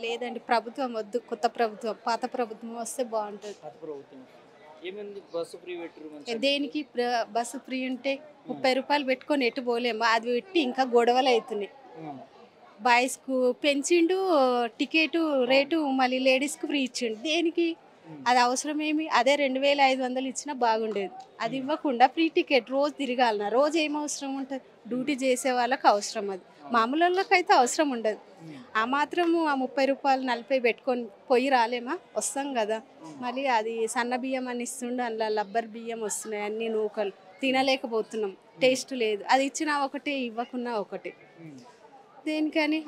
లేదండి ప్రభుత్వం వద్దు. కొత్త ప్రభుత్వం, పాత ప్రభుత్వం వస్తే బావుంటది. పాత ప్రభుత్వం ఏమైంది? బస్సు ఫ్రీ పెట్టిర్రు మంచిగా. దేనికి బస్సు ఫ్రీ ఉంటే హ్మ్. 30 రూపాయలు పెట్టుకొని ఎటు పోలేము. అది పెట్టి ఇంకా గొడవలయితున్నాయి. హ్మ్. బాయ్స్‌కు పెంచిండు టికెటు రేటు, మళ్ళీ లేడీస్‌కి ఫ్రీ ఇచ్చిండు. దేనికి? హ్మ్. అది అవసరమేమి? అదే 2500 ఇచ్చినా బాగుండేది. అది ఇవ్వకుండా ఫ్రీ టికెట్ రోజు తిరగాలనా? రోజు ఏం అవసరం ఉంటది? డ్యూటీ చేసే వాళ్ళకి అవసరం అది. మామూలోళ్ళకైతే అవసరం ఉండదు. హ్మ్. ఆ మాత్రము ఆ 30 రూపాయలు, 40 పెట్టుకొని పోయి రాలేమా? వస్తాం గదా! మళ్ళీ అది సన్న బియ్యం అని ఇస్తుండు. అందులో లబ్బర్ బియ్యం వస్తున్నాయి. అన్నీ నూకలు. తినలేకపోతున్నాం. టేస్ట్ లేదు. అది ఇచ్చినా ఒకటే, ఇవ్వకున్నా ఒకటే. హ్మ్. దేనికని?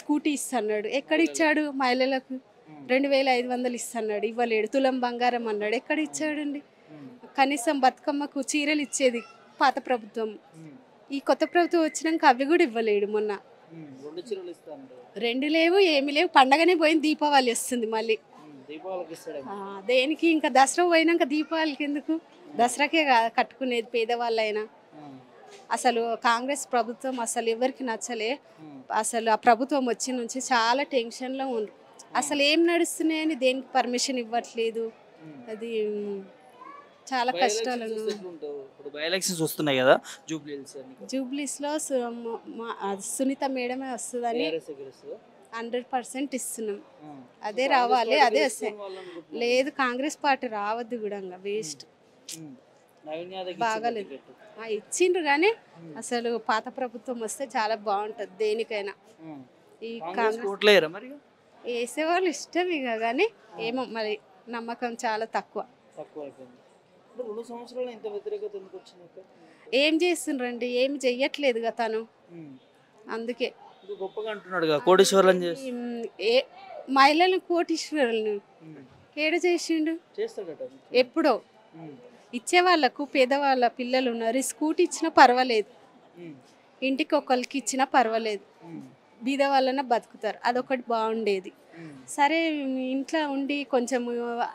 స్కూటీ ఇస్తన్నాడు. ఎక్కడిచ్చాడు మహిళలకు? హ్మ్. 2500 ఇస్తన్నాడు. ఇవ్వలేడు. తులం బంగారం అన్నాడు. ఎక్కడిచ్చాడండి? హ్మ్. కనీసం బతుకమ్మకు చీరలు ఇచ్చేది పాత ప్రభుత్వం. హ్మ్. ఈ కొత్త ప్రభుత్వం వచ్చినాక అవి కూడా ఇవ్వలేడు మొన్న. హ్మ్. 2 చీరలు ఇస్తా అన్నాడు. 2 లేవు, ఏమి లేవు. పండగనే పోయింది, దీపావళి వస్తుంది మళ్ళీ. దీపావళికి ఇస్తాడేమో. దేనికి? ఇంకా దసరా పోయినాక దీపావళికి ఎందుకు? దసరాకే కట్టుకునేది పేదవాళ్ళైనా. హ్మ్. అసలు కాంగ్రెస్ ప్రభుత్వం అసలు ఎవరికి నచ్చలే. హ్మ్. అసలు ఆ ప్రభుత్వం వచ్చి నుంచి చాలా టెన్షన్‌లో ఉండ్రు. అసలు ఏం నడుస్తున్నాయని దేనికి పర్మిషన్ ఇవ్వట్లేదు. హ్మ్. అది చాలా బై ఎలక్షన్స్ కష్టాలను. వస్తే ఎట్లుంటావు? ఇప్పుడు బై ఎలక్షన్స్ వస్తున్నాయి కదా, జూబ్లీ హిల్స్ అని. జూబ్లీస్‌లో సునీత మేడమే వస్తదని టీఆర్ఎస్ గెలుస్తుందా? 100% ఇస్తున్నాం. హ్మ్. అదే కాంగ్రెస్ రావాలి. పార్టీ అదే గెలుస్తుందని వాళ్ళు అనుకుంటున్నారు. లేదు, కాంగ్రెస్ పార్టీ రావద్దు గూడంగా, వేస్ట్. హ్మ్. నవీన్ యాదవ్కి ఇచ్చిండ్రు బాగాలేదు. టికెట్. ఇచ్చిండ్రు గానీ హ్మ్. అసలు పాత ప్రభుత్వం వస్తే చాలా బావుంటది దేనికైనా. హ్మ్. ఈ కాంగ్రెస్ కాంగ్రెస్ ఓట్లేయరా మరి? ఏసేవాళ్ళు ఇష్టం ఇక, కానీ ఏమో మరి నమ్మకం చాలా తక్కువ. తక్కువ అయిపోయింది. ఇప్పుడు 2 సంవత్సరాలు ఇంత వ్యతిరేకత ఎందుకు వచ్చింది అక్క? ఏం చేస్తుండ్రండి? ఏమి చెయ్యట్లేదుగా తను. హ్మ్. అందుకే ఇంకా గొప్పగా అంటున్నాడుగా, కోటీశ్వరులను చేసి. ఉమ్, ఏ మహిళలను కోటీశ్వరులను హ్మ్. ఏడ చేసిండు? చేస్తాడట. ఎప్పుడో. హ్మ్. ఇచ్చేవాళ్ళకు పేదవాళ్ళ పిల్లలు ఉన్నారు, స్కూటీ ఇచ్చినా పర్వాలేదు, హ్మ్. ఇంటికి ఒకరికి ఇచ్చినా పర్వాలేదు, హ్మ్. బీద వాళ్ళన బతుకుతారు. అదొకటి బాగుండేది. హ్మ్. సరే, ఇంట్లో ఉండి కొంచెం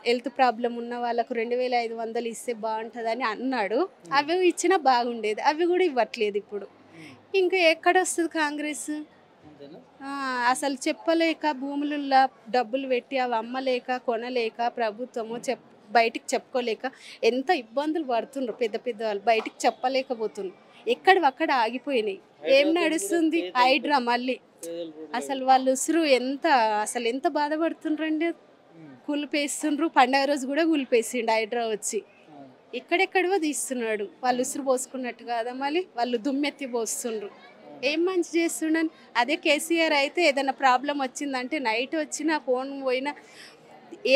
హెల్త్ ప్రాబ్లం ఉన్న వాళ్ళకు 2500 ఇస్తే బాగుంటుందని అన్నాడు. అవి ఇచ్చినా బాగుండేది. అవి కూడా ఇవ్వట్లేదు ఇప్పుడు. హ్మ్. ఇంకా ఎక్కడొస్తుంది కాంగ్రెస్? అంతేనా? అసలు చెప్పలేక భూములలో డబ్బులు పెట్టి అవి అమ్మలేక కొనలేక ప్రభుత్వము బయటికి చెప్పుకోలేక ఎంత ఇబ్బందులు పడుతుండ్రు. పెద్ద పెద్ద వాళ్ళు బయటికి చెప్పలేకపోతున్నారు. ఎక్కడివక్కడ ఆగిపోయినాయి. ఏం నడుస్తుంది? హైడ్రా మళ్ళీ. పేదల రోడ్లు. అసలు వాళ్ళు ఉసురు అసలు ఎంత బాధపడుతుండ్రండి. హ్మ్. కూలిపేస్తుండ్రు. పండగ రోజు కూడా కూలిపేసిండు హైడ్రా వచ్చి. ఆ. ఎక్కడెక్కడవో తీస్తున్నాడు. వాళ్ళు ఉసురు పోసుకున్నట్టు కాదా, మళ్ళీ వాళ్ళు దుమ్మెత్తి పోస్తుండ్రు. ఏం మంచి చేస్తుండని. అదే కేసీఆర్ అయితే ఏదైనా ప్రాబ్లం వచ్చిందంటే నైట్ వచ్చినా ఫోన్ పోయినా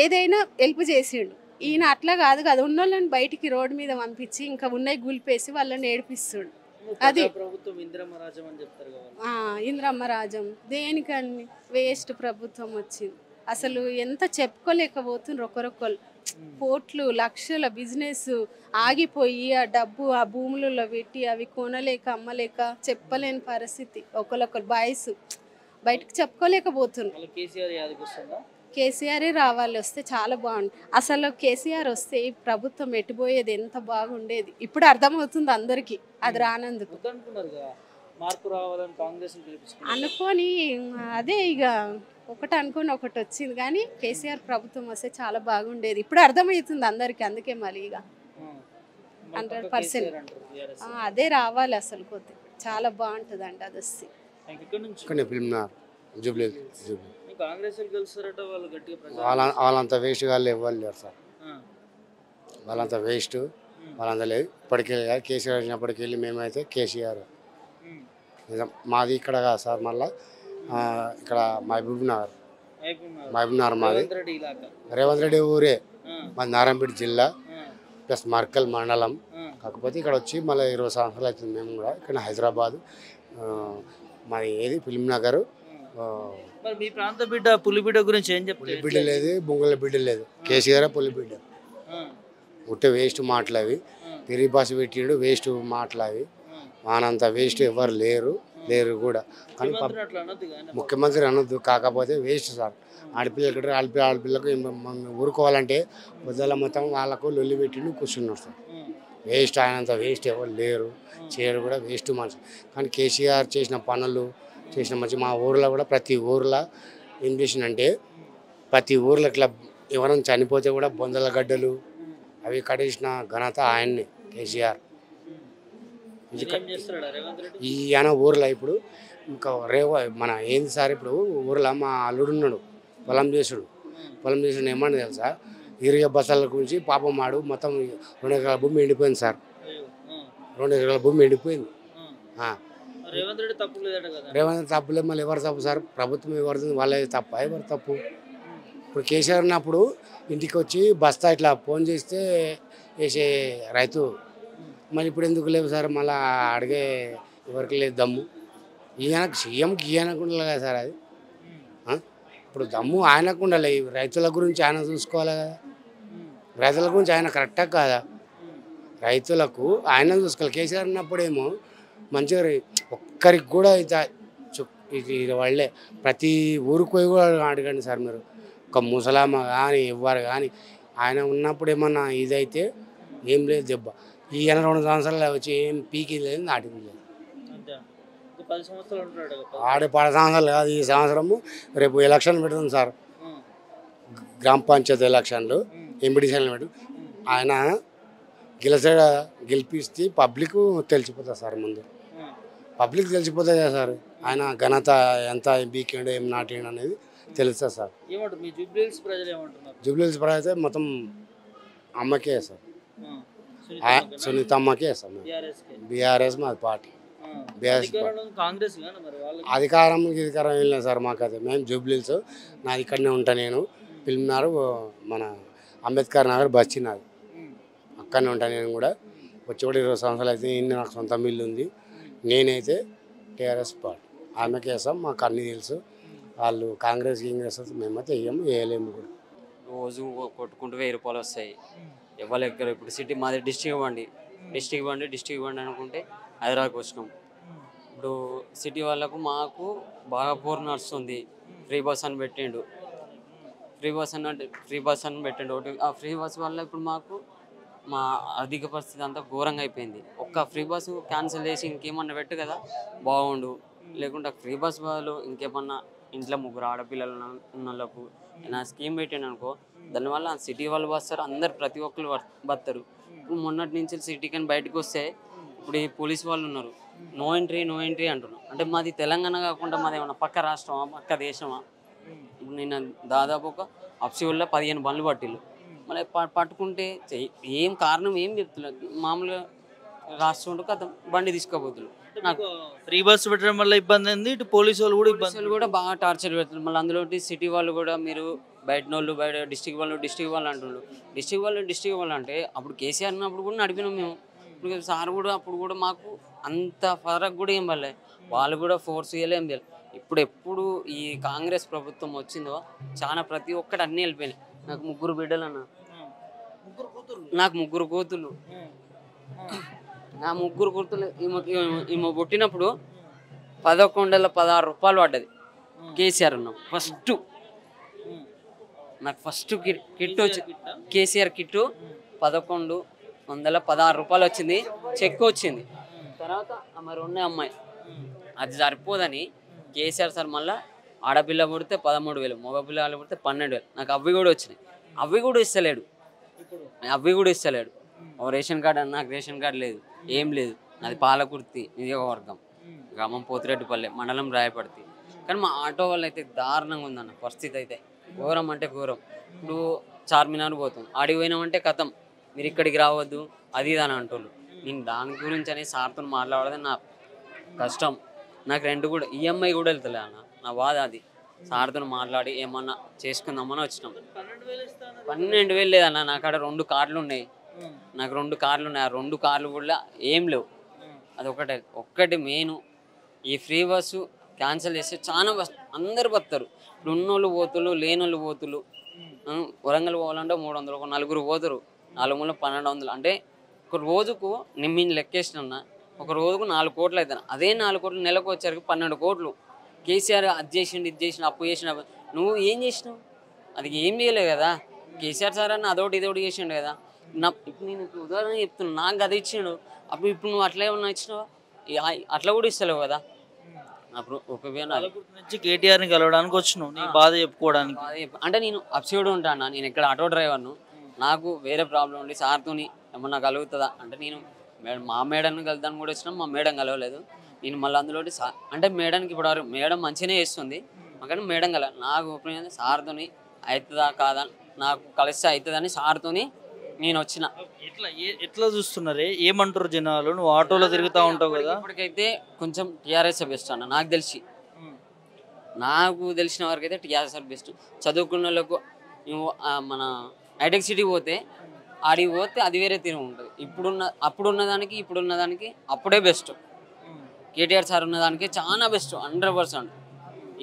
ఏదైనా హెల్ప్ చేసిండు. ఈయన అట్లా కాదు కదా, ఉన్నోళ్ళని బయటికి రోడ్డు మీద పంపించి ఇంకా ఉన్నాయి గులిపేసి వాళ్ళని ఏడిపిస్తుండు. అది ప్రభుత్వం ఇందిరమ్మ రాజ్యం అని చెప్తారు కదా. ఇంద్రమ్మ రాజ్యం దేనికని? వేస్ట్ ప్రభుత్వం వచ్చింది. అసలు ఎంత చెప్పుకోలేకపోతుండ్రు ఒకరొకరు. కోట్లు లక్షల బిజినెస్ ఆగిపోయి ఆ డబ్బు ఆ భూములలో పెట్టి అవి కొనలేక అమ్మలేక చెప్పలేని పరిస్థితి. ఒకరొకరు బాయ్స్ బయటకు చెప్పుకోలేకపోతుండ్రు. మళ్ళీ కేసీఆర్ యాదకి వస్తుందా? కేసీఆరే రావాలి, వస్తే చాలా బాగుంది. అసలు కేసీఆర్ వస్తే ఈ ప్రభుత్వం ఎటుపోయేది, ఎంత బాగుండేది. ఇప్పుడు అర్థమవుతుంది అందరికీ అది రానందుకు. వద్దనుకున్నారు కదా, మార్పు రావాలని కాంగ్రెస్ గెలిపించుకున్నారు. అనుకొని అదే ఇక ఒకటి అనుకొని ఒకటి వచ్చింది. కానీ కేసీఆర్ ప్రభుత్వం వస్తే చాలా బాగుండేది. ఇప్పుడు అర్థమవుతుంది అందరికీ. అందుకే మళ్ళీ ఇక 100% అదే రావాలి. అసలు కొద్ది చాలా బాగుంటుంది అండి అది వస్తే. ఇక్కడ నుంచి ఫిల్మ్నార్ జూబ్లీ కాంగ్రెస్ గెలుస్తారట వాళ్ళు గట్టిగా వాళ్ళంత వేస్ట్ వాళ్ళు ఇవ్వాలి లేరు సార్. వాళ్ళంత వేస్ట్ వాళ్ళంత లేదు. ఇప్పటికే కేసీఆర్ వచ్చినప్పటికి వెళ్ళి మేమైతే కేసీఆర్ నిజం. మాది ఇక్కడ కాదు సార్, మళ్ళీ ఇక్కడ మహబూబ్ నగర్ మాది. రేవంత్ రెడ్డి ఊరే మాది, నారాయణపేట జిల్లా ప్లస్ మర్కల్ మండలం. కాకపోతే ఇక్కడ వచ్చి మళ్ళీ 20 సంవత్సరాలు అవుతుంది. మేము కూడా ఇక్కడ హైదరాబాద్ మాది ఏది ఫిల్మ్ నగర్. మీ ప్రాంత బిడ్డ పులిబిడ్డ గురించి ఏం చెప్తారు? పులిబిడ్డ లేదు, బొంగుల బిడ్డ లేదు, కేసీఆర్ పులిబిడ్డ. ఉట్టే వేస్ట్ మాటలు అవి. తిరిగి బస్సు పెట్టిండు, వేస్ట్ మాటలు అవి. వానంత వేస్ట్ ఎవరు లేరు కూడా. కానీ ముఖ్యమంత్రి అనొద్దు, కాకపోతే వేస్ట్ సార్. ఆడపిల్లకి ఆడపిల్లకు ఊరుకోవాలంటే పొద్దుల మొత్తం వాళ్ళకు లొల్లి పెట్టిండు కూర్చున్నారు సార్. వేస్ట్, ఆయనంత వేస్ట్ ఎవరు లేరు, చేయరు కూడా, వేస్ట్ మనిషి. కానీ కేసీఆర్ చేసిన పనులు చేసిన మంచి, మా ఊర్లో కూడా ప్రతి ఊర్లో ఏం చేసిందంటే ప్రతి ఊర్లో ఇట్లా ఎవరైనా చనిపోతే కూడా బొందల గడ్డలు అవి కట్టేసిన ఘనత ఆయన్ని కేసీఆర్. ఈయన ఊర్లో ఇప్పుడు ఇంకా మన ఏంది సార్ ఇప్పుడు ఊర్లో మా అల్లుడు ఉన్నాడు, పొలం చేసుడు ఏమన్నా తెలుసా, ఇరిగే బస్సాల గురించి పాపం మాడు మొత్తం 2 ఎకరాల భూమి ఎండిపోయింది సార్. 2 ఎకరాల భూమి ఎండిపోయింది. రేవంత్ తప్పులేదు, మళ్ళీ ఎవరు తప్పు సార్? ప్రభుత్వం ఎవరిది? వాళ్ళది తప్ప ఎవరు తప్పు? ఇప్పుడు కేసీఆర్ ఉన్నప్పుడు ఇంటికి వచ్చి బస్తా ఇట్లా ఫోన్ చేస్తే వేసే రైతు, మళ్ళీ ఇప్పుడు ఎందుకు లేవు సార్? మళ్ళీ అడిగే ఎవరికి లేదు దమ్ము. ఈయనకు సీఎంకి ఈయనకు ఉండాలి కదా సార్ అది. ఇప్పుడు దమ్ము ఆయనకు ఉండాలి, రైతుల గురించి ఆయన చూసుకోవాలి కదా. రైతుల గురించి ఆయన కరెక్టా కాదా? రైతులకు ఆయన చూసుకోవాలి. కేసీఆర్ ఉన్నప్పుడేమో మంచిగా ఒక్కరికి కూడా ఇది వాళ్ళే ప్రతి ఊరికి పోయి కూడా అడగండి సార్ మీరు, ఒక ముసలామ కానీ ఎవ్వరు కానీ ఆయన ఉన్నప్పుడు ఏమన్నా ఇదైతే ఏం లేదు దెబ్బ. ఈయన 2 సంవత్సరాలు వచ్చి ఏం పీకి లేదు, నాటింది లేదు. 10 సంవత్సరాలు కాదు, ఈ సంవత్సరము రేపు ఎలక్షన్ పెడుతుంది సార్, గ్రామ పంచాయతీ ఎలక్షన్లు, ఎంపీటీసీలు పెట్టు. ఆయన గెలిపిస్తే పబ్లిక్ తెలిసిపోతుంది సార్. ముందు పబ్లిక్ తెలిసిపోతుంది కదా సార్, ఆయన ఘనత ఎంత బీకేండు ఏం నాటిండు అనేది తెలుస్తుంది సార్. జూబ్లీహిల్స్ ప్రజలు అయితే మొత్తం అమ్మకే సార్, సునీత అమ్మకే సార్. బీఆర్ఎస్ మాది పార్టీ, బీఆర్ఎస్ అధికారం వెళ్ళినా సార్ మాకు. అయితే మేము జూబ్లీహిల్స్, నాది ఇక్కడనే ఉంటా, నేను ఫిల్మ్నార్ మన అంబేద్కర్ నగర్ బస్చి నాది, అక్కడనే ఉంటాను నేను కూడా. వచ్చి కూడా 20 సంవత్సరాలు అయితే నాకు సొంత మిల్లు ఉంది. నేనైతే టీఆర్ఎస్ పార్టీ, ఆమెకి వేసాం, మాకు అన్నీ తెలుసు. వాళ్ళు కాంగ్రెస్ మేమైతే వేయలేము కూడా. రోజు కొట్టుకుంటూ 1000 రూపాయలు వస్తాయి ఎవరి దగ్గర. ఇప్పుడు సిటీ మాది డిస్ట్రిక్ట్ ఇవ్వండి అనుకుంటే హైదరాబాద్కి వచ్చినాం. ఇప్పుడు సిటీ వాళ్ళకు మాకు బాగా పోరు నడుస్తుంది. ఫ్రీ బస్ అని పెట్టిండు ఒకటి. ఆ ఫ్రీ బస్ వల్ల ఇప్పుడు మాకు మా ఆర్థిక పరిస్థితి అంతా ఘోరంగా అయిపోయింది. ఒక్క ఫ్రీ బస్సు క్యాన్సిల్ చేసి ఇంకేమన్నా పెట్టు కదా బాగుండు. లేకుంటే ఫ్రీ బస్ వాళ్ళు ఇంకేమన్నా ఇంట్లో 3 ఆడపిల్లలు ఉన్న వాళ్ళకు నా స్కీమ్ పెట్టాను అనుకో, దానివల్ల సిటీ వాళ్ళు వస్తారు, అందరు ప్రతి ఒక్కరు బతారు. ఇప్పుడు మొన్నటి నుంచి సిటీకి బయటకు వస్తే ఇప్పుడు ఈ పోలీస్ వాళ్ళు ఉన్నారు, నో ఎంట్రీ అంటున్నారు. అంటే మాది తెలంగాణ కాకుండా మాది ఏమన్నా పక్క రాష్ట్రమా, పక్క దేశమా? ఇప్పుడు నేను దాదాపు ఒక అప్సివల్లో 15 బండ్లు పట్టిళ్ళు. మళ్ళీ పట్టుకుంటే ఏం కారణం ఏం చెప్తున్నారు, మామూలుగా రాస్తుంటే కథ బండి తీసుకోబోతున్నారు. నాకు ఫ్రీ బస్ పెట్టడం వల్ల ఇబ్బంది ఉంది, ఇటు పోలీసు వాళ్ళు కూడా బాగా టార్చర్ పెడుతున్నారు. మళ్ళీ అందులో సిటీ వాళ్ళు కూడా మీరు బయట డిస్టిక్ వాళ్ళు అంటున్నారు. డిస్టిక్ వాళ్ళు అంటే అప్పుడు కేసీఆర్ ఉన్నప్పుడు కూడా నడిపినాం మేము. ఇప్పుడు సార్ కూడా అప్పుడు కూడా మాకు అంత ఫరక్ కూడా ఏం పడలే, వాళ్ళు కూడా ఫోర్స్ చేయలే ఏం చేయాలి. ఎప్పుడు ఈ కాంగ్రెస్ ప్రభుత్వం వచ్చిందో చాలా ప్రతి ఒక్కటి అన్నీ వెళ్ళిపోయినాయి. నాకు 3 బిడ్డలు అన్న, నాకు 3 కూతుళ్ళు. నా 3 కూతుళ్ళు ఈమె పుట్టినప్పుడు 1116 రూపాయలు పడ్డది కేసీఆర్ ఉన్నాం. నాకు ఫస్ట్ కిట్ వచ్చి కేసీఆర్ కిట్టు 1116 రూపాయలు వచ్చింది, చెక్ వచ్చింది. తర్వాత మరి ఉన్న అమ్మాయి అది సరిపోదని కేసీఆర్ సార్ మళ్ళీ ఆడపిల్ల పుడితే 13,000, మగపిల్ల పుడితే 12,000. నాకు అవి కూడా వచ్చినాయి. అవి కూడా ఇస్తలేడు. రేషన్ కార్డు నాకు రేషన్ కార్డు లేదు, ఏం లేదు. నాది పాలకుర్తి నియోజకవర్గం, గ్రామం పోతిరెడ్డిపల్లె, మండలం రాయపర్తి. కానీ మా ఆటో వాళ్ళు అయితే దారుణంగా ఉందన్న పరిస్థితి, అయితే ఘోరం అంటే ఘోరం. ఇప్పుడు చార్మినార్ పోతాం, ఆడికి పోయినామంటే కథం, మీరు ఇక్కడికి రావద్దు అది ఇది అని అంటున్నారు. నేను దాని గురించి అనేది సార్తో మాట్లాడదే నా కష్టం. నాకు రెంట్ కూడా ఈఎంఐ కూడా వెళ్తలే అన్న, నా బాధ అది. సార్తో మాట్లాడి ఏమన్నా చేసుకుందామని వచ్చినాం. 12,000 లేదన్న, నాకాడ 2 కార్లు ఉన్నాయి. నాకు 2 కార్లు ఉన్నాయి. ఆ 2 కార్లు కూడా ఏం లేవు. అది ఒక్కటి మెయిన్. ఈ ఫ్రీ బస్సు క్యాన్సిల్ చేస్తే చాలా అందరు బతారు. ఇప్పుడు ఉన్నోళ్ళు పోతులు, లేనోళ్ళు పోతులు. వరంగల్ పోవాలంటే 300, ఒక 4 పోతారు, 4 మూల 1200. అంటే ఒక రోజుకు నేను లెక్కేసిన, ఒక రోజుకు 4 కోట్లు అవుతాను. అదే 4 కోట్లు నెలకు వచ్చేసరికి 12 కోట్లు. కేసీఆర్ అది చేసిండు, ఇది చేసిన, అప్పు చేసిన. నువ్వు ఏం చేసినావు? అది ఏం చేయలేవు కదా. కేసీఆర్ సార్ అన్న అదొకటి ఇదొకటి చేసిండు కదా. ఇప్పుడు నేను ఉదాహరణ చెప్తున్నాను, నాకు అది ఇచ్చిండు. ఇప్పుడు నువ్వు అట్లా ఏమన్నా ఇచ్చినావా? అట్లా కూడా ఇస్తలేవు కదా. నా ఒపీనియన్ పాలకుర్తి నుంచి కేటీఆర్ని కలవడానికి వచ్చినావు నీ బాధ చెప్పుకోవడానికి. అంటే నేను అప్సైడ్ ఉంటాను, నేను ఇక్కడ ఆటో డ్రైవర్ను, నాకు వేరే ప్రాబ్లం ఉండి సార్తోని ఏమన్నా కలుగుతుందా అంటే నేను మా మేడంని కలుద్దాన్ని కూడా వచ్చినాం, మా మేడం కలవలేదు. నేను మళ్ళీ అందులో అంటే మేడానికి ఇప్పుడు మేడం మంచిగానే చేస్తుంది, కానీ మేడం కల నాకు ఒపీనియన్ సార్తోని అవుతుందా కాదా, నాకు కలిస్తే అవుతుందని సార్తోని నేను వచ్చిన. ఎట్లా చూస్తున్నారే, ఏమంటారు జనాలు? నువ్వు ఆటోలో తిరుగుతూ ఉంటావు కదా. ఇప్పటికైతే కొంచెం టీఆర్ఎస్ బెస్ట్ అన్న నాకు తెలిసిన వరకు అయితే టీఆర్ఎస్ బెస్ట్. చదువుకున్న వాళ్ళకు మన హైటెక్ సిటీ పోతే ఆడికి పోతే అది వేరే తీరు ఉంటుంది. అప్పుడున్న దానికి అప్పుడే బెస్ట్. కేటీఆర్ సార్ ఉన్నదానికి చాలా బెస్ట్ 100%.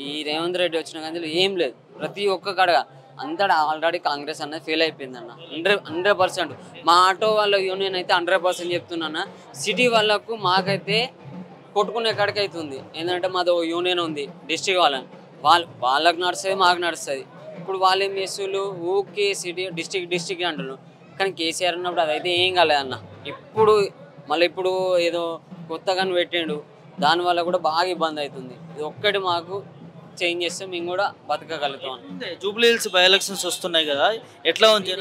ఈ రేవంత్ రెడ్డి వచ్చిన కానీ ఏం లేదు, ప్రతి ఒక్క కడగా అంతటా ఆల్రెడీ కాంగ్రెస్ అన్నది ఫెయిల్ అయిపోయిందన్న 100%. మా ఆటో వాళ్ళ యూనియన్ అయితే 100% చెప్తున్నా. సిటీ వాళ్ళకు మాకైతే కొట్టుకునే కాడికి అవుతుంది. ఏంటంటే మాది యూనియన్ ఉంది డిస్ట్రిక్ట్ వాళ్ళకి నడుస్తుంది, మాకు నడుస్తుంది. ఇప్పుడు వాళ్ళేం చేస్తున్నారు, ఊకే సిటీ డిస్ట్రిక్ట్ అంటున్నారు. కానీ కేసీఆర్ ఉన్నప్పుడు అదైతే ఏం కాలేదన్న. ఇప్పుడు ఏదో కొత్తగానే పెట్టిండు, దానివల్ల కూడా బాగా ఇబ్బంది అవుతుంది. ఇది ఒక్కటి మాకు చేంజ్ చేస్తే మేము కూడా బతకగలుగుతాం. జూబ్లీ హిల్స్ బై ఎలక్షన్స్ వస్తున్నాయి కదా, ఎట్లా ఉంది?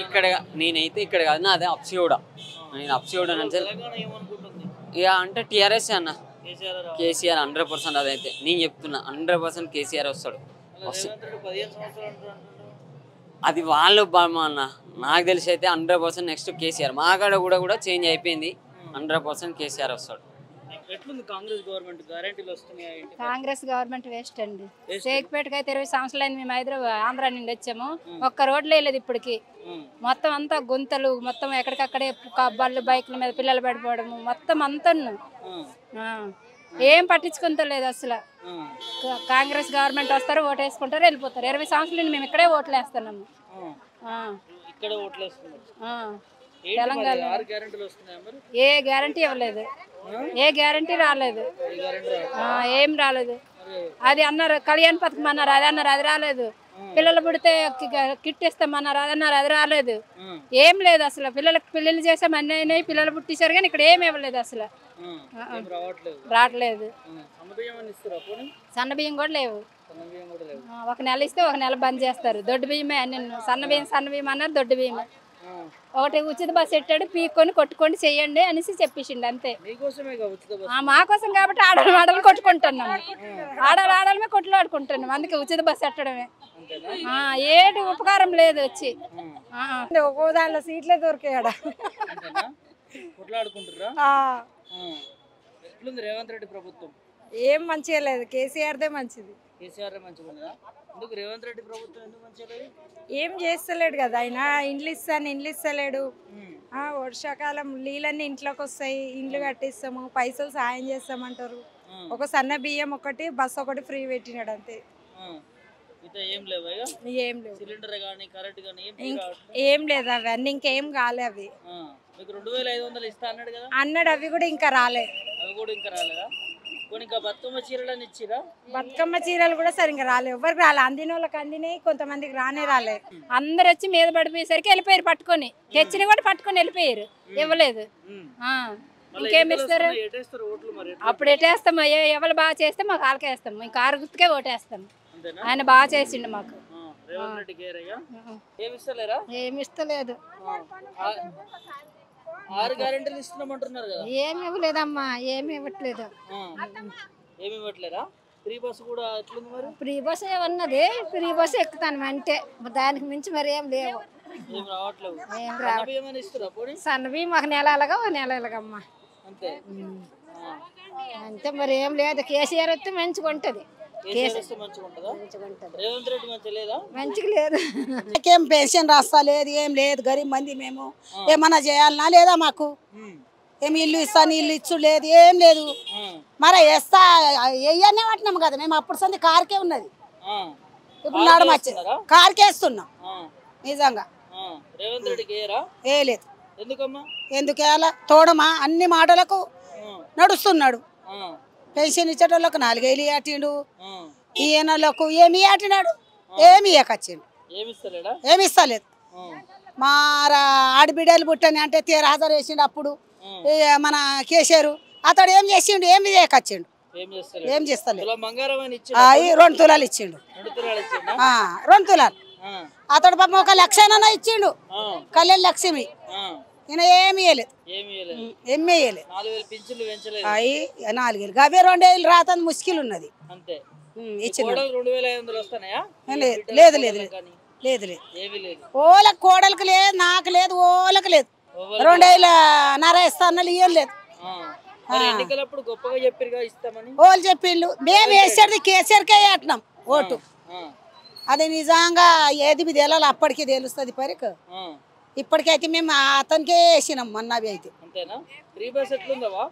నేనైతే ఇక్కడ కాదు, నా అదే అప్సియోడా. నేను అప్సియోడా నుంచి ఇక అంటే టీఆర్ఎస్ అన్న, కేసీఆర్ 100%. అదైతే నేను చెప్తున్నా 100% కేసీఆర్ వస్తాడు. అది వాళ్ళు అన్న, నాకు తెలిసి అయితే 100% నెక్స్ట్ కేసీఆర్. మా కాడ కూడా చేంజ్ అయిపోయింది, 100% కేసీఆర్ వస్తాడు. ఎట్లుంది కాంగ్రెస్ గవర్నమెంట్? గ్యారెంటీలు వస్తున్నాయి? కాంగ్రెస్ గవర్నమెంట్ వేస్ట్ అండి. షేక్పేటకి అయితే 20 సంవత్సరాలు అయింది. మేము హైదరాబాద్ ఆంధ్ర నుండి వచ్చాము, ఒక్క రోడ్లు వేయలేదు ఇప్పటికి. మొత్తం అంతా గుంతలు, మొత్తం ఎక్కడికక్కడే బళ్ళు బైకుల మీద పిల్లలు పడిపోవడము, మొత్తం అంతా ఏం పట్టించుకుంటలేదు అసలు. కాంగ్రెస్ గవర్నమెంట్ వస్తారు, ఓటు వేసుకుంటారు, వెళ్ళిపోతారు. 20 సంవత్సరాల నుండి మేము ఇక్కడే ఓట్లు వేస్తున్నాము. తెలంగాణ ఏ గ్యారంటీ ఇవ్వలేదు, ఏ గ్యారంటీ రాలేదు, ఏం రాలేదు. అది అన్నారు కళ్యాణ్ పథకం అన్నారు, అది అన్నారు, అది రాలేదు. పిల్లలు పుడితే కిట్ ఇస్తామన్నారు, అది అన్నారు, అది రాలేదు. ఏం లేదు అసలు. పిల్లలకు పెళ్ళిళ్ళు చేసాం, అన్నీ అయినాయి, పిల్లలు పుట్టించారు, కానీ ఇక్కడ ఏమి ఇవ్వలేదు అసలు. రావట్లేదు. సన్న బియ్యం కూడా లేవు. ఒక నెల ఇస్తే ఒక నెల బంద్ చేస్తారు. దొడ్డు బియ్యమే అన్ని. సన్న బియ్యం అన్నారు, దొడ్డు బియ్యమే. ఒకటి ఉచిత బస్సు పెట్టాడు, పీక్కొని కొట్టుకొని చెయ్యండి అనేసి చెప్పేసిండు అంతే. మా కోసం కాబట్టి ఆడలు కొట్టుకుంటున్నాము, ఆడలమే కొట్లాడుకుంటున్నాం. అందుకే ఉచిత బస్సు పెట్టడమే. ఏటి ఉపకారం లేదు వచ్చి. ఒక్కో దానిలో సీట్లే దొరికాయడ. రేవంత్ రెడ్డి ప్రభుత్వం ఏం మంచిగా లేదు, కేసీఆర్దే మంచిది. రేవంత్ రెడ్డి ప్రభుత్వం ఎందుకు మంచిగా లేదు? ఏం చేస్తలేడు కదా ఆయన. ఇండ్లు ఇస్తలేడు. వర్షాకాలం నీళ్ళన్నీ ఇంట్లోకి వస్తాయి, ఇండ్లు కట్టిస్తాము, పైసలు సాయం చేస్తామంటారు. ఒక సన్న బియ్యం ఒకటి, బస్సు ఒకటి ఫ్రీ పెట్టినాడు అంతే. ఏం లేవు, ఏం లేవు. సిలిండర్ గానీ కరెంట్ గానీ ఏం లేదు. అవన్నీ ఇంకేం కాలే. అవి 2500 ఇస్తా అన్నాడు కదా, అన్నాడు. అవి కూడా ఇంకా రాలే. రాలేదా? ఇంకా బతుకమ్మ చీరలు ఇచ్చిరా? బతుకమ్మ చీరలు కూడా సరిగ్గా రాలే. ఎవరికి రాలే. అందిన వాళ్ళకి అందినాయి, కొంతమందికి రాలే. అందరు వచ్చి మీద పడిపోయేసరికి వెళ్ళిపోయారు పట్టుకొని. తెచ్చిన కూడా పట్టుకొని వెళ్ళిపోయారు, ఇవ్వలేదు. ఇంకేం ఇస్తారు? అప్పుడు ఎటేస్తాము, ఎవరు బాగా చేస్తే మాకు ఆలకేస్తాము. ఇంకా ఆరు గుర్తుకే ఓటేస్తాము. ఆయన బాగా చేసిండు మాకు. ఏమి ఇస్తలేదు. 6 గ్యారెంటీలు ఇస్తున్నామంటున్నారు కదా, ఏమి ఇవ్వలేదమ్మా, ఏమి ఇవ్వట్లేదు. ఏమి ఇవ్వట్లేదా? ఫ్రీ బస్ కూడా ఎట్లుంది మరి? ఫ్రీ బస్ ఉన్నది, ఫ్రీ బస్ ఎక్కుతాను అంతే. దానికి మించి మరి ఏం లేవు. ఏం రావట్లేదు. సన్న బియ్యం ఒక నెలలుగమ్మా అంతే. అంతే మరి ఏం లేదు. కేసీఆర్ వస్తే మంచిగా ఉంటుంది. మంచిగా లేదు. ఏం పెన్షన్ రాస్తా లేదు, ఏం లేదు. గరీబ్ మంది మేము. ఏమన్నా చేయాలన్నా లేదా మాకు? ఏమి ఇల్లు ఇస్తాను, ఇల్లు ఇచ్చు లేదు, ఏం లేదు. మరి వేస్తా వేయనే పట్టినాము కదా మేము. అప్పుడు సంది కార్కే ఉన్నది, ఇప్పుడు నాడు వచ్చి కార్కే వేస్తున్నాం. నిజంగా వేయలేదు. ఎందుకు వేయాలా? తోడమా అన్ని మాటలకు నడుస్తున్నాడు. పెన్షన్ ఇచ్చేటోళ్ళకు 4,000 ఆటిండు, ఈయనలకు ఏమి ఆటినాడు, ఏమి ఇయ్యకొచ్చిండు, ఏమి ఇస్తలేదు. మా ఆడబిడ్డలు పుట్టని అంటే 13,000 వేసిండు అప్పుడు మన కేసీఆర్. అతడు ఏం చేసిండు, ఏమి చేయకొచ్చిండు. ఏం చేస్తారు ఏం చేస్తలేదు. తులం బంగారం అని ఇచ్చి 2 తులాలు ఇచ్చిండు. 2 తులాలు ఇచ్చిండా 2 తులాలు. ఆ, అతడు పాపం 1 లక్షనన్నా ఇచ్చిండు. ఆ, కళ్యాణ్ లక్ష్మి ఆ, ఈయన ఏమి ఇవ్వలేదు. ఏమి ఇవ్వలేదు. ఏమి ఇవ్వలేదు. 4000 పింఛన్లు పెంచలేదు. 4,000 అవే 2,000 రాతంది ముష్కిల్ ఉన్నది. అంతే. ఇచ్చిండు. కోడలు 2500 వస్తాయా? లేదు లేదు లేదు కానీ లేదు లేదు. ఏమీ లేదు. ఓలకు కోడలికి లేదు, నాకు లేదు, ఓలకు లేదు. 2,500 ఇస్తాను ఇయ్యం లేదు. ఆ, మరి ఎన్నికలప్పుడు గొప్పగా చెప్పిరుగా ఇస్తామని. ఓళ్ళు చెప్పిండు. మేము వేసేది కేసీఆర్కే వేస్తున్నాం ఓటు. ఆ, అది నిజంగా ఏది తేలాలి అప్పటికి తెలుస్తుంది పరికి. ఆ, ఇప్పటికైతే మేము అతనికే వేసినాం మొన్నవి అయితే. అంతేనా? ఫ్రీ బస్ ఎట్లుందవా?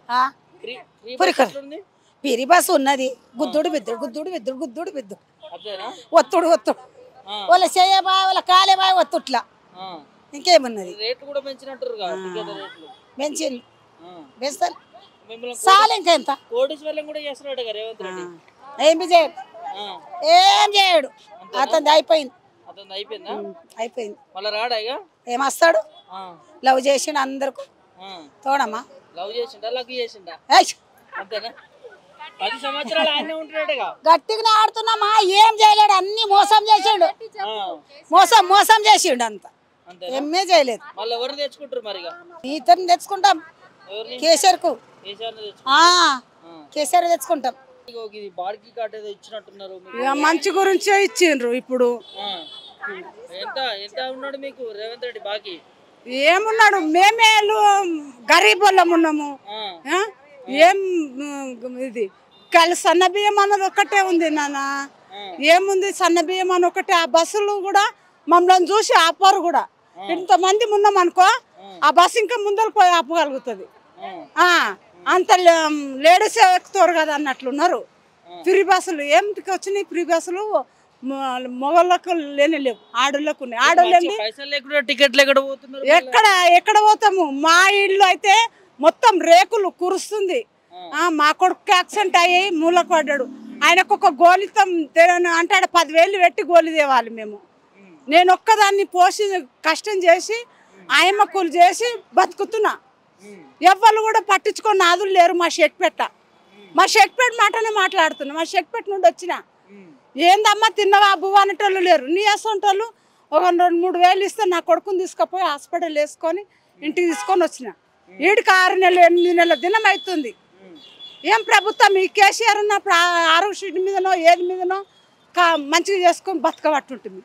ఫ్రీ బస్ పురికలు. ఎట్లుంది? పిరి బస్సు ఉన్నది. గుద్దుడు బిద్దుడు గుద్దుడు బిద్దుడు గుద్దుడు బిద్దుడు అంతేనా? ఒత్తుడు ఒత్తుడు. ఆ, వాళ్ళ చేయబాయ్ వాళ్ళ కాలేబాయ్ ఒత్తుట్లా. ఆ, ఇంకేమున్నది. రేట్లు కూడా పెంచినట్టురుగా టికెట్ రేట్లు. పెంచిళ్ళు ఆ, పెంచుతారు. మిమ్మల్ని చాలు ఇంకెంత. కోటీశ్వర్లం కూడా చేస్తున్నాడు కదా రేవంత్ రెడ్డి. ఏమి చేయడు. ఆ, ఏం చేయడు. అతనిది అయిపోయింది. అతను అయిపోయిందా? అయిపోయింది. మళ్ళీ రాడా ఇక? ఏమొస్తాడు. ఆ, లవ్ చేసిండు అందరికి ఆ. తోడమ్మా. లవ్ చేసిండా లవ్ చేసిండా? ఏయ్! అంతేనా? 10 సంవత్సరాలు ఆయనే ఉంటున్నాడుగా. గట్టిగానే ఆడుతున్నామా. ఏం చేయలేడు. అన్ని మోసం చేసిండు. ఆ, మోసం మోసం చేసిండు అంత. అంతేనా? ఏమే చేయలేదు. మళ్ళీ ఎవరు తెచ్చుకుంటారు మరి ఇక? ఇతను తెచ్చుకుంటాం. ఎవరిని? కేసీఆర్కు. కేసీఆర్ని తెచ్చుకుంటారు. కేసీఆర్ తెచ్చుకుంటాం. ఇగో ఇది బాడికి కార్డు ఏదో ఇచ్చినట్టున్నారు మీకు. ఇక మంచి గురించే ఇచ్చిండ్రు ఇప్పుడు. ఆ. ఎంత ఎంత ఉన్నాడు మీకు రేవంత్ రెడ్డి బాకీ? ఏమున్నాడు, మేమే గరీబులం ఉన్నాము. ఆ, ఆ? ఏం ఇది సన్న బియ్యం అన్నది ఒక్కటే ఉంది నాన్న. ఏముంది సన్న బియ్యం అని ఒకటే. ఆ బస్సులు కూడా మమ్మల్ని చూసి ఆపరు కూడా. ఇంతమంది ఉన్నాం అనుకో, ఆ బస్సు ఇంకా ముందరకు పోయి ఆపగలుగుతుంది. అంత లేడీస్ ఎక్కుతారు కదా అన్నట్లున్నారు. ఫ్రీ బస్సులు ఏమిటికి వచ్చినాయి? ఫ్రీ బస్సులు మొగళ్ళకు లేని లేవు, ఆడోళ్ళకు ఉన్నాయి. ఆడోళ్ళని పైసలు లేకుండా టికెట్లు ఎక్కడ పోతున్నారు? ఎక్కడ పోతాము? మా ఇల్లు అయితే మొత్తం రేకులు కురుస్తుంది. మా కొడుకు యాక్సిడెంట్ అయ్యి మూలకు పడ్డాడు. ఆయనకు ఒక గోలితం అంటాడు. 10,000 పెట్టి గోలి తేవాలి మేము. నేను ఒక్కదాన్ని పోసి కష్టం చేసి ఆయమ్మకులు చేసి బతుకుతున్నా. ఎవ్వరు కూడా పట్టించుకొని నాదులు లేరు. మా షెక్పేట మాటనే మాట్లాడుతున్నా. మా షెక్పేట నుండి వచ్చిన. ఏందమ్మా తిన్నవా బువ్వ అనేటోళ్ళు లేరు. నీ వేసుంటోళ్ళు ఒక 2-3 వేలు ఇస్తే నా కొడుకుని తీసుకుపోయి హాస్పిటల్ వేసుకొని ఇంటికి తీసుకొని వచ్చిన. ఈడికి 6 నెలలు 8 నెలల దినం అవుతుంది. ఏం ప్రభుత్వం ఈ కేసీఆర్ ఉన్నప్పుడు ఆరోగ్య మీదనో ఏది మీదనో మంచిగా చేసుకొని బతకబట్టుంటుంది.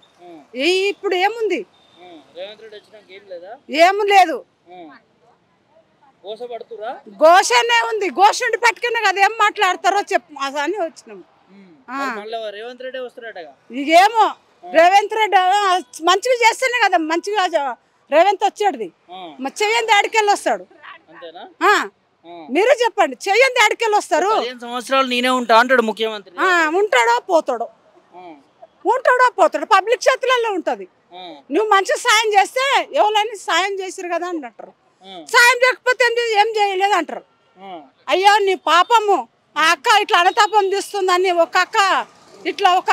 ఇప్పుడు ఏముంది? ఏమి లేదు. గోషనే ఉంది. గోషుండి పట్టుకునే కదా ఏం మాట్లాడతారో చెప్పు అని వచ్చినాము. ఇదేమో రేవంత్ రెడ్డి మంచిగా చేస్తేనే కదా మంచిగా రేవంత్ వచ్చాడు. చెయ్యంది ఆడికెళ్ళి వస్తాడు. మీరే చెప్పండి. చెయ్యంది ఆడికెళ్ళి వస్తారు. 15 సంవత్సరాలు నేనే ఉంటా అంటాడు ముఖ్యమంత్రి. ఉంటాడో పోతాడో పబ్లిక్ చేతులలో ఉంటది. నువ్వు మంచి సాయం చేస్తే ఎవరైనా సాయం చేసిరు కదా అని అంటారు. సాయం చేయకపోతే ఏం చేయలేదు అంటారు. అయ్యో నీ పాపము ఆ అక్క ఇట్లా అనతాపం తీస్తుందని ఒక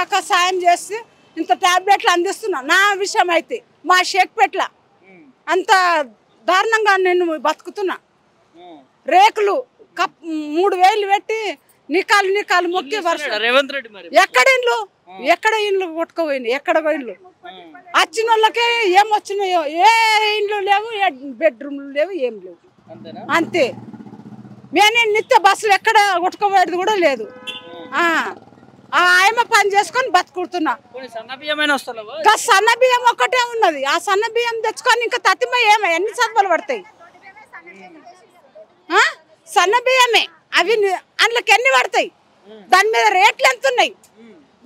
అక్క సాయం చేసి ఇంత టాబ్లెట్లు అందిస్తున్నా. నా విషయం అయితే మా షేక్పేట్ల అంత దారుణంగా నేను బతుకుతున్నా. రేకులు 3,000 పెట్టి నికాలు మొక్కి రేవంత్ రెడ్డి మరి ఎక్కడ ఇండ్లు కొట్టుకుపోయినాయి. ఎక్కడ ఇండ్లు వచ్చిన వాళ్ళకే ఏమొచ్చినాయో. ఏ ఇండ్లు లేవు, ఏ బెడ్రూమ్లు లేవు, ఏం లేవు. అంతే. మేనే నిత్య బస్సులు ఎక్కడ కొట్టుకోబోయేది కూడా లేదు. ఆయమ పని చేసుకొని బతుకుతున్నా. సన్న బియ్యం ఒక్కటే ఉన్నది. ఆ సన్న బియ్యం తెచ్చుకొని ఇంకా తత్తిమ ఎన్ని చదువులు పడతాయి? సన్న బియ్యమే అవి. అందులోకి ఎన్ని పడతాయి? దాని మీద రేట్లు ఎంత ఉన్నాయి?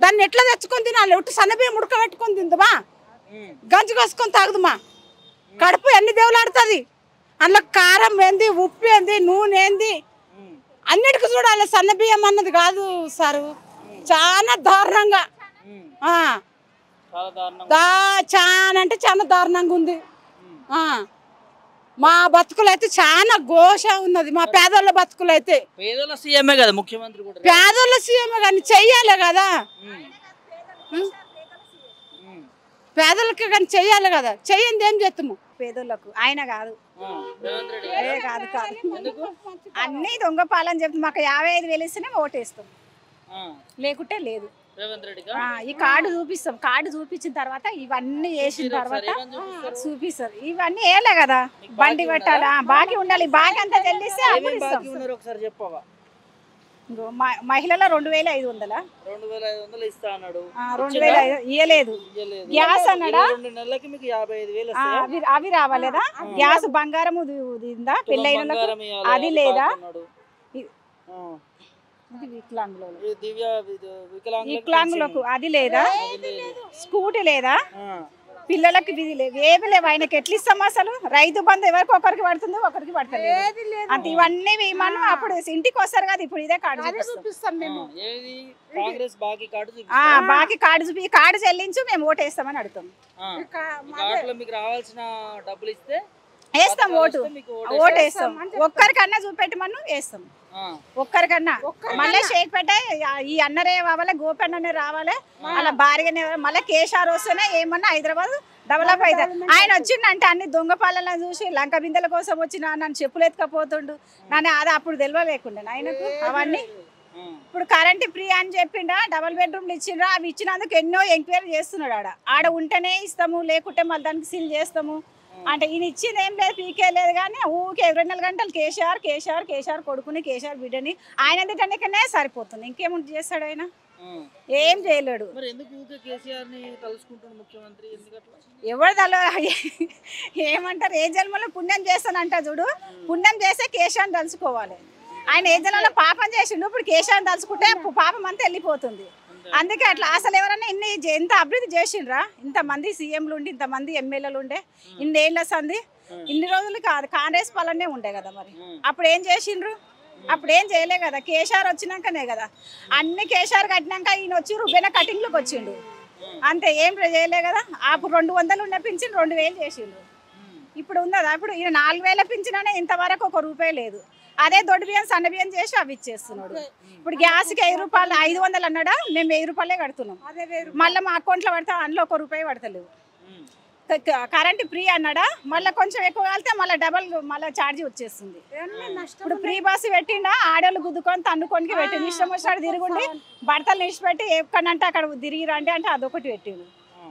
దాన్ని ఎట్లా తెచ్చుకొని తినాలి? ఒట్టి సన్న బియ్యం ఉడకబెట్టుకొని తిందమా? గంజి కోసుకొని తాగుదమా? కడుపు ఎన్ని దేవులాడుతుంది? అందులో కారం ఏంది, ఉప్పు ఏంది, నూనె ఏంది, అన్నిటికీ చూడాలి. సన్న బియ్యం అన్నది కాదు సారు. చాలా దారుణంగా చాలా అంటే చాలా దారుణంగా ఉంది. మా బతుకులు అయితే చాలా ఘోష ఉన్నది. మా పేదోళ్ళ బతుకులు అయితే. పేదోళ్ళ సీఎంఏ కదా ముఖ్యమంత్రి కూడా. పేదోళ్ళ సీఎంఏ కానీ చెయ్యాలి కదా. పేదలకి కానీ చెయ్యాలి కదా. చెయ్యండి ఏం చేస్తాము? పేదోళ్ళకు ఆయన కాదు. రేవంత్ రెడ్డి ఏ కాదు కాదు ఎందుకు అన్ని దొంగ పాలని చెప్తే మాకు 55,000 ఇస్తేనే ఓటేస్తాం లేకుంటే లేదు. రేవంత్ రెడ్డిగా ఈ కార్డు చూపిస్తాం, కార్డు చూపించిన తర్వాత ఇవన్నీ వేసిన తర్వాత చూపిస్తారు. ఇవన్నీ వేయలే కదా, బండి పెట్టాలా, బాకీ ఉండాలి, బాకీ అంతా చెల్లిస్తే అప్పుడు ఇస్తాం. బాకీ ఉన్నారు ఒకసారి చెప్పవా? మహిళల 2,500 2,500 ఇస్తా అన్నాడు. 2,500 ఇయ్యలేదు. గ్యాస్ అన్నాడా 2 నెలలకి మీకు 55,000 వస్తాయి. అవి రావాలేదా? గ్యాస్ బంగారం దిందా పెళ్ళైన అది లేదా? వికలాంగులకు అది లేదా? స్కూటీ లేదా? పిల్లలకి విధి లేదు, ఏమి లేవు. ఆయనకి ఎట్లా ఇస్తాం అసలు? రైతు బంధు ఎవరికి ఒకరికి పడుతుంది, ఒకరికి పడుతుంది అంత. ఇవన్నీ మనం అప్పుడు ఇంటికి వస్తారు కదా, ఇప్పుడు ఇదే కార్డు చూపిస్తాం మేము. బాకీ కార్డు చూపి కార్డు చెల్లించు మేము ఓటేస్తామని అడుగుతాం. వేస్తాం, ఓటేస్తాం. ఒక్కరికన్నా చూపెట్టమను వేస్తాం, ఒక్కరికన్నా. మళ్ళీ షేక్పేట ఈ అన్నరే రావాలి, గోపన్ననే రావాలి, అలా భారీగానే. మళ్ళీ కేసీఆర్ వస్తేనే ఏమన్నా హైదరాబాద్ డెవలప్ అవుతుంది. ఆయన వచ్చిండంటే అన్ని దొంగ పాలన చూసి లంక బిందెల కోసం వచ్చిన నన్ను చెప్పులు ఎత్తుకపోతుండు. నన్ను అది అప్పుడు తెలియలేకుండా ఆయనకు అవన్నీ. ఇప్పుడు కరెంట్ ఫ్రీ అని చెప్పిండా, డబుల్ బెడ్రూమ్లు ఇచ్చిండ్రా, అవి ఇచ్చినందుకు ఎన్నో ఎంక్వైరీ చేస్తున్నాడు. ఆడ ఉంటేనే ఇస్తాము, లేకుంటే మళ్ళీ దానికి సీల్ చేస్తాము అంటే ఈయన ఇచ్చింది ఏం లేదు, పీకే లేదు. కానీ ఊకే 24 గంటలు కేసీఆర్ కేసీఆర్ కేసీఆర్ కొడుకుని, కేసీఆర్ బిడ్డని ఆయన తిట్టడానికనే సరిపోతుంది. ఇంకేముంది చేస్తాడు ఆయన? ఏం చేయలేడు. ఎవరు తల ఏమంటారు, ఏ జన్మలో పుణ్యం చేస్తానంట చూడు. పుణ్యం చేస్తే కేసీఆర్ని తలుచుకోవాలి. ఆయన ఏ జన్మలో పాపం చేసిండు, ఇప్పుడు కేసీఆర్ని తలుచుకుంటే పాపం అంతా వెళ్ళిపోతుంది. అందుకే అట్లా అసలు ఎవరన్నా ఎంత అభివృద్ధి చేసిండ్రా? ఇంతమంది సీఎంలు ఉండి, ఇంతమంది ఎమ్మెల్యేలు ఉండే, ఇన్నేళ్ళ సంది, ఇన్ని రోజులు కాదు కాంగ్రెస్ పాలనే ఉండే కదా. మరి అప్పుడు ఏం చేసిండ్రు? అప్పుడు ఏం చేయలే కదా. కేసీఆర్ వచ్చినాకనే కదా అన్ని. కేసీఆర్ కట్టినాక ఈయన వచ్చి రుబ్బెన కటింగ్లోకి వచ్చిండు అంతే, ఏం చేయలే కదా. అప్పుడు 200 ఉన్న పింఛన్ 2,000 చేసిండు. ఇప్పుడు ఉన్నదా? ఇప్పుడు ఈయన 4,000 పింఛన్ ఇంతవరకు ₹1 లేదు. అదే దొడ్డు బియ్యం సన్న బియ్యం చేసి అవి ఇచ్చేస్తున్నాడు. ఇప్పుడు గ్యాస్కి ₹5 500 అన్నాడా, మేము ₹1000 కడుతున్నాం. మళ్ళీ మా అకౌంట్లో పడతాం, అందులో ₹1 పడతలేవు. కరెంట్ ఫ్రీ అన్నాడా, మళ్ళీ కొంచెం ఎక్కువ వెళ్తే మళ్ళీ డబల్ మళ్ళీ ఛార్జీ వచ్చేస్తుంది. ఇప్పుడు ఫ్రీ బస్సు పెట్టిండా, ఆడోళ్ళు గుద్దుకొని తన్నుకొని పెట్టింది. ఇష్టం వచ్చినట్టు తిరుగుండి భర్తలు నిలిచిపెట్టి ఎక్కడంటే అక్కడ తిరిగి రండి అంటే అదొకటి పెట్టిండు.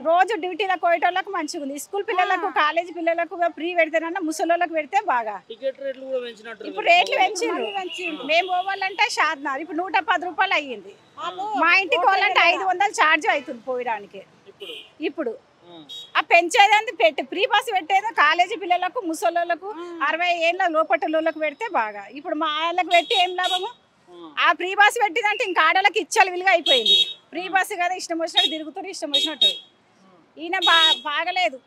రోజు డ్యూటీలకు పోయేటోళ్ళకు మంచిగా ఉంది. స్కూల్ పిల్లలకు, కాలేజీ పిల్లలకు ఫ్రీ పెడితేనన్నా ముసలోళ్ళకి పెడితే బాగా. ఇప్పుడు రేట్లు పెంచిండ్రు. మేము పోవాలంటే షాద్నార్ ఇప్పుడు ₹110 అయ్యింది. మా ఇంటికి పోవాలంటే 500 ఛార్జ్ అవుతుంది పోయడానికి. ఇప్పుడు ఆ పెంచేది పెట్టి ఫ్రీ బస్సు పెట్టేది కాలేజీ పిల్లలకు, ముసలోళ్ళకు, 60 ఏళ్ళ లోపట్టలోళ్ళకు పెడితే బాగా. ఇప్పుడు మా వాళ్ళకి పెట్టి ఏం లాభము? ఆ ఫ్రీ బస్సు పెట్టిందంటే ఇంకా ఆడోళ్ళకి ఇచ్చాలి విలుగా అయిపోయింది. ఫ్రీ బస్సు కదా, ఇష్టం వచ్చినట్టు తిరుగుతారు, ఇష్టం వచ్చినట్టు. ఈయన బాగలేదు.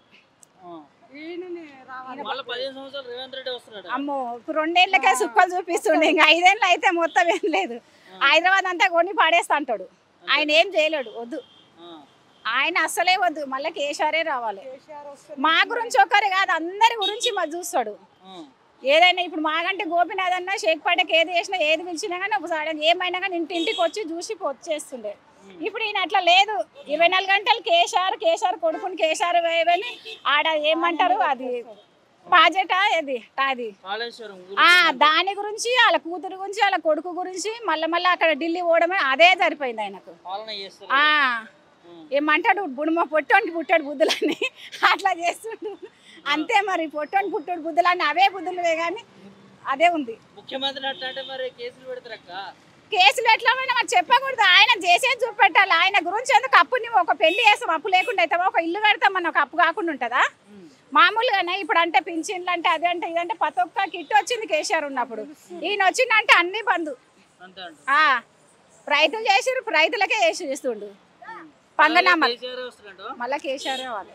అమ్మో, ఇప్పుడు 2 ఏళ్ళకే సుక్కలు చూపిస్తుండే, ఇంకా 5 ఏళ్ళు అయితే మొత్తం ఏం లేదు. హైదరాబాద్ అంతా కొని పాడేస్తా అంటాడు. ఆయన ఏం చేయలేడు, వద్దు. ఆయన అస్సలే వద్దు, మళ్ళీ కేసీఆరే రావాలి. మా గురించి ఒక్కరే కాదు, అందరి గురించి మా చూస్తాడు. ఏదైనా ఇప్పుడు మాకంటే గోపినాథ్ అన్న షేక్పేటకి ఏది చేసినా, ఏది పిలిచినా కానీ ఒకసారి ఏమైనా కానీ ఇంటికి వచ్చి చూసి వచ్చేస్తుండే. ఇప్పుడు ఈయన అట్లా లేదు. 24 గంటలు కేసీఆర్ కేసీఆర్ కొడుకుని కేసీఆర్ వేయని ఆడ ఏమంటారు అది పాజెట అది అది దాని గురించి, వాళ్ళ కూతురు గురించి, వాళ్ళ కొడుకు గురించి మళ్ళీ అక్కడ ఢిల్లీ పోవడమే అదే సరిపోయింది ఆయనకు. ఏమంటాడు, బుడుమ పొట్టోనికి పుట్టాడు బుద్ధులని అట్లా చేస్తుండు అంతే. మరి పొట్టోనికి పుట్టాడు బుద్ధులని అవే బుద్ధులువే కానీ అదే ఉంది. కేసులు ఎట్లా పోయినా మరి చెప్పకూడదు. ఆయన చేసేది చూపెట్టాలి. ఆయన గురించి ఎందుకు అప్పు నువ్వు ఒక పెళ్లి చేస్తాం అప్పు లేకుండా అవుతావా? ఒక ఇల్లు కడతామని ఒక అప్పు కాకుండా ఉంటుందా? మామూలుగానే ఇప్పుడు అంటే పింఛన్లు అంటే అదే అంటే ఇదంటే ప్రతి ఒక్క కిట్ వచ్చింది కేసీఆర్ ఉన్నప్పుడు. ఈయన వచ్చిందంటే అన్ని బంధు. రైతులు చేసిరు, రైతులకే చేస్తుండు పంగనామా. మళ్ళీ కేసీఆర్ వాళ్ళు.